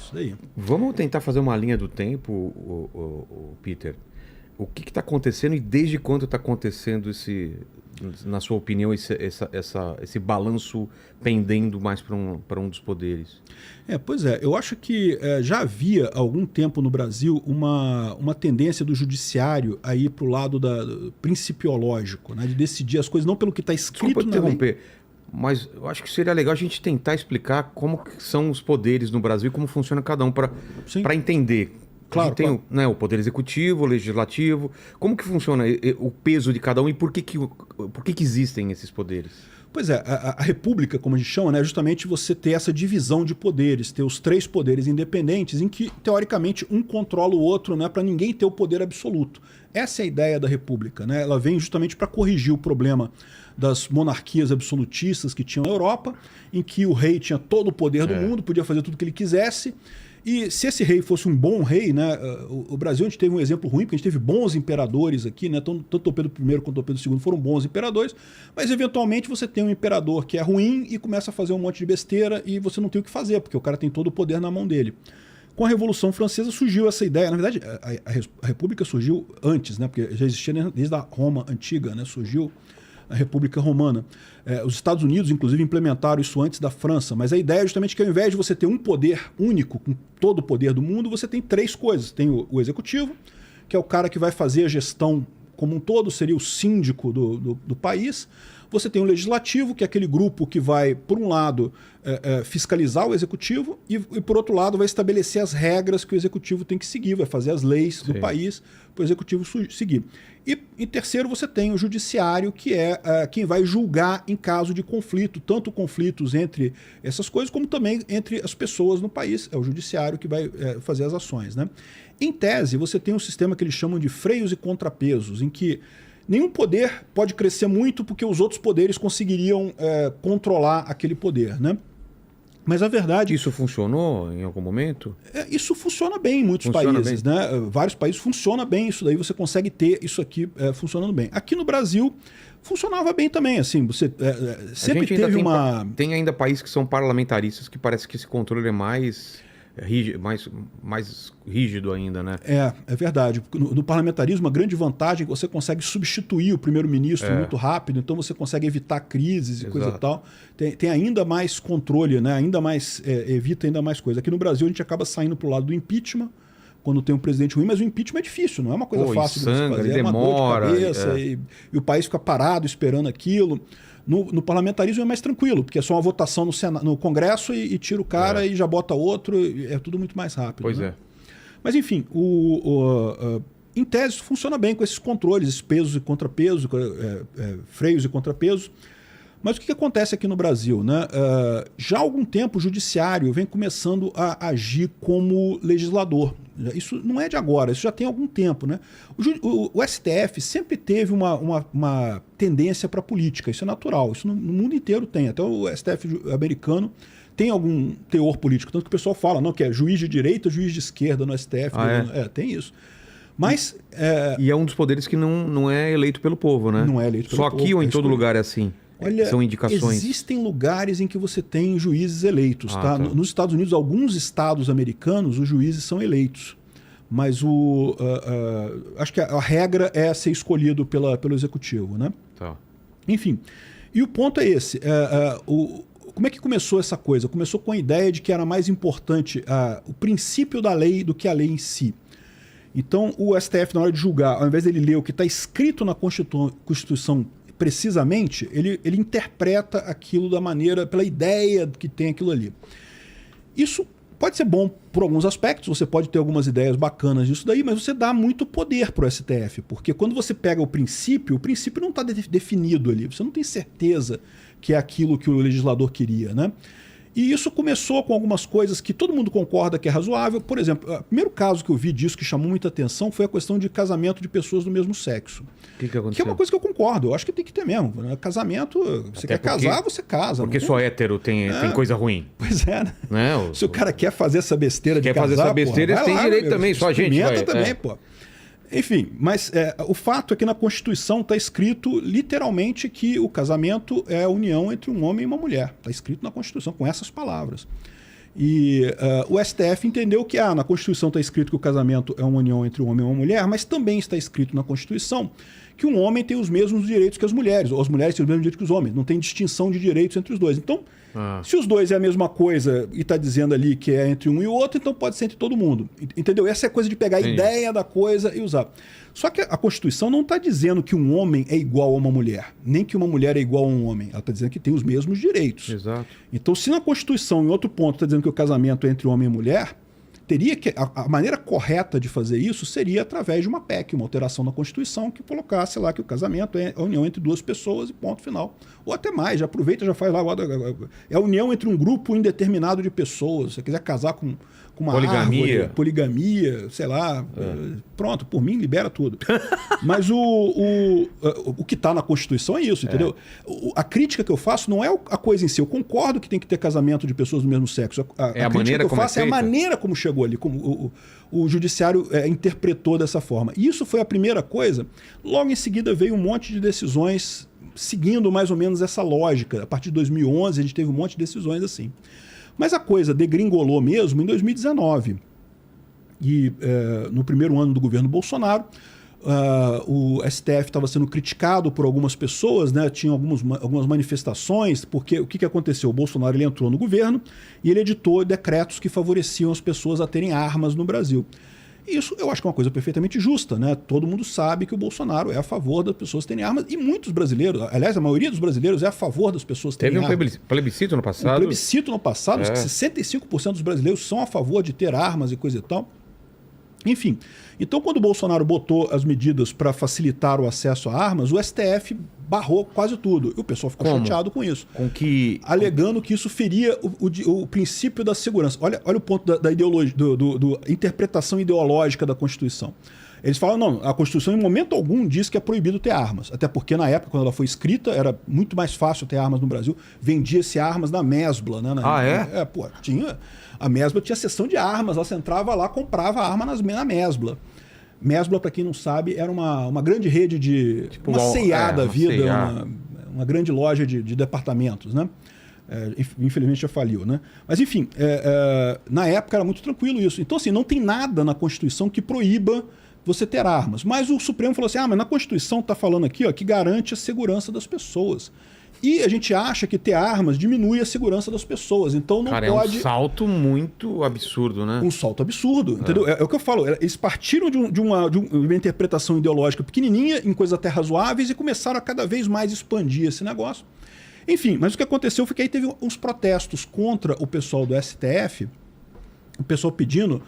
isso daí. Vamos tentar fazer uma linha do tempo, Peter. O que está acontecendo e desde quando está acontecendo na sua opinião, esse balanço pendendo mais para um dos poderes? Pois é, eu acho que já havia há algum tempo no Brasil uma tendência do judiciário a ir para o lado do principiológico, né, de decidir as coisas não pelo que está escrito Desculpa na lei. interromper, mas eu acho que seria legal a gente tentar explicar como que são os poderes no Brasil e como funciona cada um para entender. Claro, tem claro. né, o poder executivo, o legislativo. Como que funciona o peso de cada um e por que existem esses poderes? Pois é, a república, como a gente chama, né, é justamente você ter essa divisão de poderes, ter os 3 poderes independentes em que, teoricamente, um controla o outro, né, para ninguém ter o poder absoluto. Essa é a ideia da república, né? Ela vem justamente para corrigir o problema das monarquias absolutistas que tinham na Europa, em que o rei tinha todo o poder do mundo, podia fazer tudo o que ele quisesse. E se esse rei fosse um bom rei, né, o Brasil a gente teve um exemplo ruim, porque a gente teve bons imperadores aqui, né, tanto o Pedro I quanto o Pedro II foram bons imperadores, mas eventualmente você tem um imperador que é ruim e começa a fazer um monte de besteira e você não tem o que fazer, porque o cara tem todo o poder na mão dele. Com a Revolução Francesa surgiu essa ideia, na verdade a República surgiu antes, né, porque já existia desde a Roma Antiga, né, surgiu a República Romana. Os Estados Unidos, inclusive, implementaram isso antes da França, mas a ideia é justamente que ao invés de você ter um poder único, com todo o poder do mundo, você tem 3 coisas. Tem o executivo, que é o cara que vai fazer a gestão como um todo, seria o síndico do país. Você tem o legislativo, que é aquele grupo que vai, por um lado, fiscalizar o executivo e, por outro lado, vai estabelecer as regras que o executivo tem que seguir, vai fazer as leis do país para o executivo seguir. E, em terceiro, você tem o judiciário, que é quem vai julgar em caso de conflito, tanto conflitos entre essas coisas, como também entre as pessoas no país. É o judiciário que vai fazer as ações, né? Em tese, você tem um sistema que eles chamam de freios e contrapesos, em que nenhum poder pode crescer muito porque os outros poderes conseguiriam controlar aquele poder, né? Mas a verdade... Isso funcionou em algum momento? Isso funciona bem em muitos países, né? Vários países funciona bem isso daí, você consegue ter isso aqui funcionando bem. Aqui no Brasil funcionava bem também, assim, você sempre teve uma... Tem ainda países que são parlamentaristas que parece que esse controle é mais rígido ainda, né? É verdade. No parlamentarismo, a grande vantagem é que você consegue substituir o primeiro-ministro muito rápido, então você consegue evitar crises e coisa e tal. Tem ainda mais controle, né? Evita ainda mais coisa. Aqui no Brasil a gente acaba saindo pro lado do impeachment, quando tem um presidente ruim, mas o impeachment é difícil, não é uma coisa fácil de você fazer. É uma dor de cabeça e o país fica parado esperando aquilo. No parlamentarismo é mais tranquilo, porque é só uma votação no Congresso e tira o cara e já bota outro, é tudo muito mais rápido. Pois né? Mas enfim, em tese funciona bem com esses controles, esses pesos e contrapesos, freios e contrapesos. Mas o que acontece aqui no Brasil? Né? Já há algum tempo o judiciário vem começando a agir como legislador. Isso não é de agora, isso já tem algum tempo. Né? O STF sempre teve uma tendência para a política, isso é natural, isso no mundo inteiro tem. Até o STF americano tem algum teor político, tanto que o pessoal fala não, que é juiz de direita, juiz de esquerda no STF. Tem isso. Mas, e é um dos poderes que não é eleito pelo povo, né? Não é eleito pelo povo. Só aqui ou em todo lugar é assim? Olha, são indicações. Existem lugares em que você tem juízes eleitos. Tá? Nos Estados Unidos, alguns estados americanos, os juízes são eleitos. Mas acho que a regra é ser escolhido pelo executivo. Né? Tá. Enfim, e o ponto é esse. Como é que começou essa coisa? Começou com a ideia de que era mais importante o princípio da lei do que a lei em si. Então, o STF, na hora de julgar, ao invés dele ler o que está escrito na Constituição precisamente, ele interpreta aquilo pela ideia que tem aquilo ali. Isso pode ser bom por alguns aspectos, você pode ter algumas ideias bacanas disso daí, mas você dá muito poder para o STF, porque quando você pega o princípio não está definido ali, você não tem certeza que é aquilo que o legislador queria, né? E isso começou com algumas coisas que todo mundo concorda que é razoável. Por exemplo, o primeiro caso que eu vi disso que chamou muita atenção foi a questão de casamento de pessoas do mesmo sexo. O que aconteceu? Que é uma coisa que eu concordo. Eu acho que tem que ter mesmo. Né? Casamento, você quer casar, você casa. Porque só hétero tem coisa ruim. Pois é, né? Se o cara quer fazer essa besteira de casar... Quer fazer essa besteira, eles têm direito também. Só a gente vai... também, pô. Enfim, mas o fato é que na Constituição está escrito literalmente que o casamento é a união entre um homem e uma mulher. Está escrito na Constituição com essas palavras. E o STF entendeu que na Constituição está escrito que o casamento é uma união entre um homem e uma mulher, mas também está escrito na Constituição que um homem tem os mesmos direitos que as mulheres, ou as mulheres têm os mesmos direitos que os homens. Não tem distinção de direitos entre os dois. Então, se os dois é a mesma coisa e está dizendo ali que é entre um e o outro, então pode ser entre todo mundo. Entendeu? Essa é a coisa de pegar a ideia da coisa e usar. Só que a Constituição não está dizendo que um homem é igual a uma mulher, nem que uma mulher é igual a um homem. Ela está dizendo que tem os mesmos direitos. Exato. Então, se na Constituição, em outro ponto, está dizendo que o casamento é entre homem e mulher, teria que a maneira correta de fazer isso seria através de uma PEC, uma alteração na Constituição que colocasse lá que o casamento é a união entre duas pessoas e ponto final. Ou até mais, já aproveita, já faz lá, é a união entre um grupo indeterminado de pessoas. Se você quiser casar com uma árvore, poligamia, sei lá, pronto, por mim libera tudo. Mas o que está na Constituição é isso, entendeu? A crítica que eu faço não é a coisa em si. Eu concordo que tem que ter casamento de pessoas do mesmo sexo. A crítica que eu faço é a maneira como chegou ali, como o judiciário interpretou dessa forma. E isso foi a primeira coisa. Logo em seguida veio um monte de decisões seguindo mais ou menos essa lógica. A partir de 2011 a gente teve um monte de decisões assim. Mas a coisa degringolou mesmo em 2019. E no primeiro ano do governo Bolsonaro, o STF estava sendo criticado por algumas pessoas, né? Tinha algumas manifestações, porque o que aconteceu? O Bolsonaro ele entrou no governo e ele editou decretos que favoreciam as pessoas a terem armas no Brasil. Isso eu acho que é uma coisa perfeitamente justa, né? Todo mundo sabe que o Bolsonaro é a favor das pessoas terem armas e muitos brasileiros, aliás, a maioria dos brasileiros é a favor das pessoas terem armas. Teve um plebiscito no passado? Um plebiscito no passado, 65% dos brasileiros são a favor de ter armas e coisa e tal. Enfim, então quando o Bolsonaro botou as medidas para facilitar o acesso a armas, o STF barrou quase tudo. E o pessoal ficou chateado com isso. Alegando que isso feria o princípio da segurança. Olha o ponto da ideologia, da interpretação ideológica da Constituição. Eles falam, não, a Constituição em momento algum diz que é proibido ter armas. Até porque na época, quando ela foi escrita, era muito mais fácil ter armas no Brasil. Vendia-se armas na Mesbla, né? Tinha. A Mesbla tinha seção de armas, você entrava lá, comprava arma na Mesbla. Mesbla, para quem não sabe, era uma grande rede de... Tipo uma C&A da vida, uma grande loja de departamentos, né? Infelizmente já faliu, né? Mas enfim, na época era muito tranquilo isso. Então assim, não tem nada na Constituição que proíba você ter armas. Mas o Supremo falou assim, mas na Constituição está falando aqui que garante a segurança das pessoas. E a gente acha que ter armas diminui a segurança das pessoas. Então não pode... é um salto muito absurdo, né? Um salto absurdo, entendeu? É o que eu falo. Eles partiram de uma interpretação ideológica pequenininha em coisas até razoáveis e começaram a cada vez mais expandir esse negócio. Enfim, mas o que aconteceu foi que aí teve uns protestos contra o pessoal do STF, o pessoal pedindo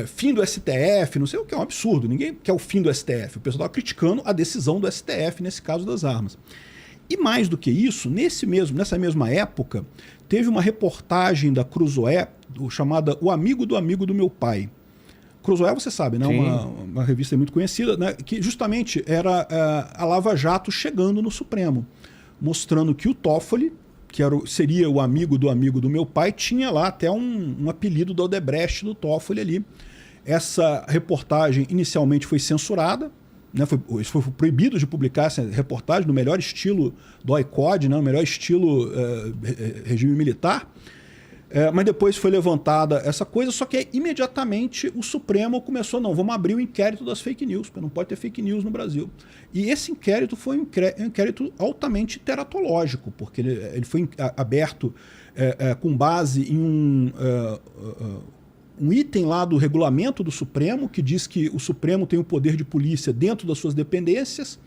fim do STF, não sei o que, é um absurdo. Ninguém quer o fim do STF. O pessoal estava criticando a decisão do STF nesse caso das armas. E mais do que isso, nessa mesma época, teve uma reportagem da Cruzoé, chamada O Amigo do Meu Pai. Cruzoé, você sabe, né? Uma revista muito conhecida, né? Que justamente era a Lava Jato chegando no Supremo, mostrando que o Toffoli, que seria o amigo do meu pai, tinha lá até um apelido do Odebrecht do Toffoli ali. Essa reportagem inicialmente foi censurada, né, foi proibido de publicar essa reportagem no melhor estilo do ICOD, né, no melhor estilo regime militar, mas depois foi levantada essa coisa, só que imediatamente o Supremo começou, vamos abrir o inquérito das fake news, porque não pode ter fake news no Brasil. E esse inquérito foi um inquérito altamente teratológico, porque ele foi aberto com base em um item lá do regulamento do Supremo, que diz que o Supremo tem o poder de polícia dentro das suas dependências.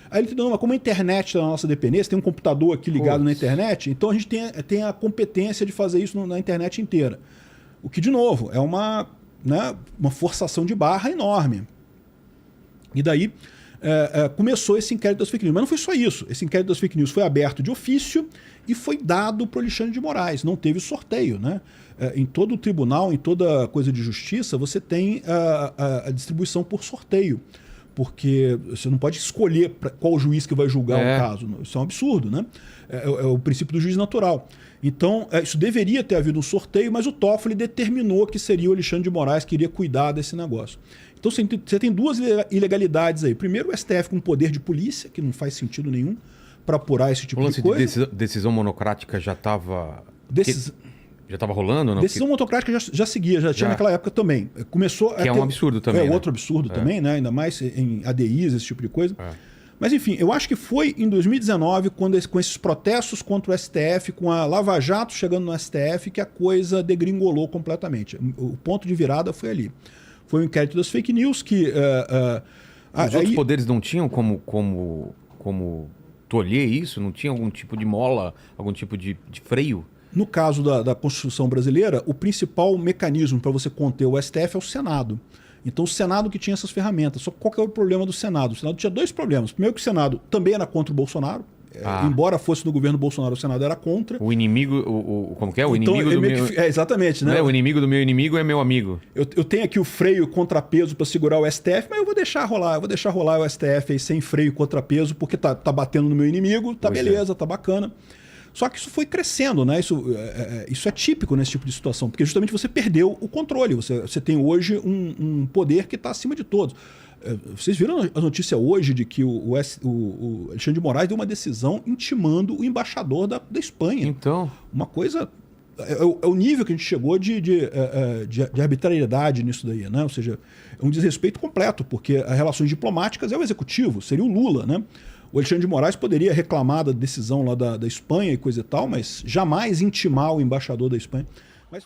Aí ele não, mas como a internet está na nossa dependência, tem um computador aqui ligado na internet, então a gente tem a competência de fazer isso na internet inteira. O que, de novo, é uma forçação de barra enorme. E daí começou esse inquérito das fake news. Mas não foi só isso. Esse inquérito das fake news foi aberto de ofício e foi dado para o Alexandre de Moraes. Não teve sorteio, né? Em todo o tribunal, em toda coisa de justiça, você tem a distribuição por sorteio. Porque você não pode escolher qual juiz que vai julgar o caso. Isso é um absurdo, né? É o princípio do juiz natural. Então, isso deveria ter havido um sorteio, mas o Toffoli determinou que seria o Alexandre de Moraes que iria cuidar desse negócio. Então, você tem duas ilegalidades aí. Primeiro, o STF com poder de polícia, que não faz sentido nenhum para apurar esse tipo de coisa. O lance de decisão monocrática já estava... Já estava rolando? Não? Decisão monocrática já seguia, já tinha naquela época também. Começou que é um absurdo também. É outro absurdo também, né? Ainda mais em ADIs, esse tipo de coisa. Mas enfim, eu acho que foi em 2019, com esses protestos contra o STF, com a Lava Jato chegando no STF, que a coisa degringolou completamente. O ponto de virada foi ali. Foi o inquérito das fake news que... Os outros poderes não tinham como tolher isso? Não tinha algum tipo de mola, algum tipo de freio? No caso da Constituição brasileira, o principal mecanismo para você conter o STF é o Senado. Então o Senado que tinha essas ferramentas. Só que qual que é o problema do Senado? O Senado tinha dois problemas. Primeiro que o Senado também era contra o Bolsonaro. Embora fosse no governo Bolsonaro, o Senado era contra. O inimigo, como que é? O então, inimigo do meu... exatamente, né? O inimigo do meu inimigo é meu amigo. Eu tenho aqui o freio e contrapeso para segurar o STF, mas eu vou deixar rolar o STF aí sem freio e contrapeso, porque tá batendo no meu inimigo, tá beleza, tá bacana. Só que isso foi crescendo, né? Isso é típico nesse tipo de situação, porque justamente você perdeu o controle. Você tem hoje um poder que está acima de todos. Vocês viram a notícia hoje de que o Alexandre de Moraes deu uma decisão intimando o embaixador da Espanha. Então. Uma coisa... É o nível que a gente chegou de arbitrariedade nisso daí, né? Ou seja, é um desrespeito completo, porque as relações diplomáticas é o executivo, seria o Lula, né? O Alexandre de Moraes poderia reclamar da decisão lá da Espanha e coisa e tal, mas jamais intimar o embaixador da Espanha. Mas...